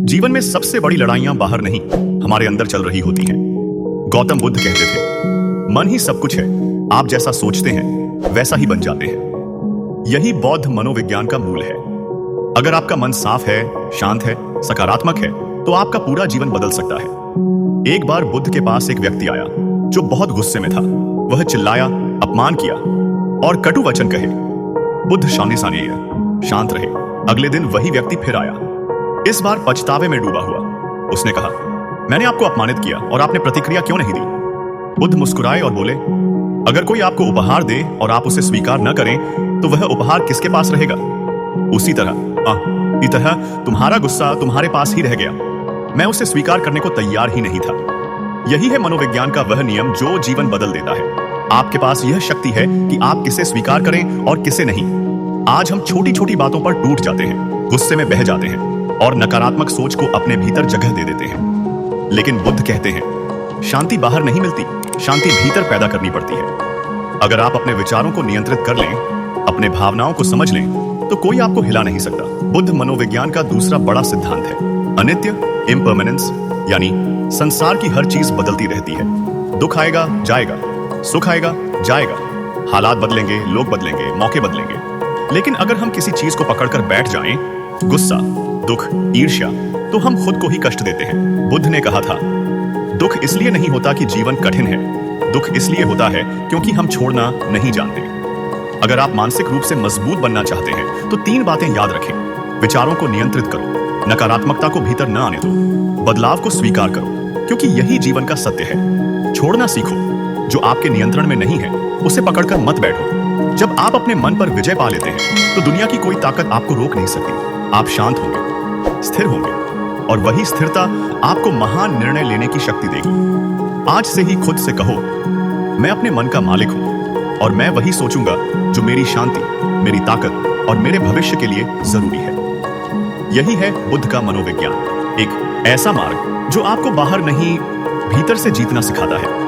जीवन में सबसे बड़ी लड़ाइयां बाहर नहीं, हमारे अंदर चल रही होती हैं। गौतम बुद्ध कहते थे, मन ही सब कुछ है, आप जैसा सोचते हैं वैसा ही बन जाते हैं। यही बौद्ध मनोविज्ञान का मूल है। अगर आपका मन साफ है, शांत है, सकारात्मक है, तो आपका पूरा जीवन बदल सकता है। एक बार बुद्ध के पास एक व्यक्ति आया जो बहुत गुस्से में था। वह चिल्लाया, अपमान किया और कटु वचन कहे। बुद्ध शांत रहे। अगले दिन वही व्यक्ति फिर आया, इस बार पछतावे में डूबा हुआ। उसने कहा, मैंने आपको अपमानित किया और आपने प्रतिक्रिया क्यों नहीं दी? बुद्ध मुस्कुराए और बोले, अगर कोई आपको उपहार दे और आप उसे स्वीकार न करें तो वह उपहार किसके पास रहेगा? उसी तरह तुम्हारा गुस्सा तुम्हारे पास ही रह गया। मैं उसे स्वीकार करने को तैयार ही नहीं था। यही है मनोविज्ञान का वह नियम जो जीवन बदल देता है। आपके पास यह शक्ति है कि आप किसे स्वीकार करें और किसे नहीं। आज हम छोटी छोटी बातों पर टूट जाते हैं, गुस्से में बह जाते हैं और नकारात्मक सोच को अपने भीतर जगह दे देते हैं। लेकिन बुद्ध कहते हैं, शांति बाहर नहीं मिलती, शांति भीतर पैदा करनी पड़ती है। अगर आप अपने विचारों को नियंत्रित कर लें, अपने भावनाओं को समझ लें, तो कोई आपको हिला नहीं सकता। बुद्ध मनोविज्ञान का दूसरा बड़ा सिद्धांत है अनित्य, इम्परमानेंस, यानी संसार की हर चीज बदलती रहती है। दुख आएगा, जाएगा, सुख आएगा, जाएगा, हालात बदलेंगे, लोग बदलेंगे, मौके बदलेंगे। लेकिन अगर हम किसी चीज को पकड़कर बैठ जाएं, गुस्सा, दुख, ईर्ष्या, तो हम खुद को ही कष्ट देते हैं। बुद्ध ने कहा था, दुख इसलिए नहीं होता कि जीवन कठिन है, दुख इसलिए होता है क्योंकि हम छोड़ना नहीं जानते। अगर आप मानसिक रूप से मजबूत बनना चाहते हैं तो 3 बातें याद रखें। विचारों को नियंत्रित करो, नकारात्मकता को भीतर न आने दो, बदलाव को स्वीकार करो, क्योंकि यही जीवन का सत्य है। छोड़ना सीखो, जो आपके नियंत्रण में नहीं है उसे पकड़कर मत बैठो। जब आप अपने मन पर विजय पा लेते हैं तो दुनिया की कोई ताकत आपको रोक नहीं सकती। आप शांत होंगे, स्थिर होंगे और वही स्थिरता आपको महान निर्णय लेने की शक्ति देगी। आज से ही खुद से कहो, मैं अपने मन का मालिक हूं और मैं वही सोचूंगा जो मेरी शांति, मेरी ताकत और मेरे भविष्य के लिए जरूरी है। यही है बुद्ध का मनोविज्ञान, एक ऐसा मार्ग जो आपको बाहर नहीं, भीतर से जीतना सिखाता है।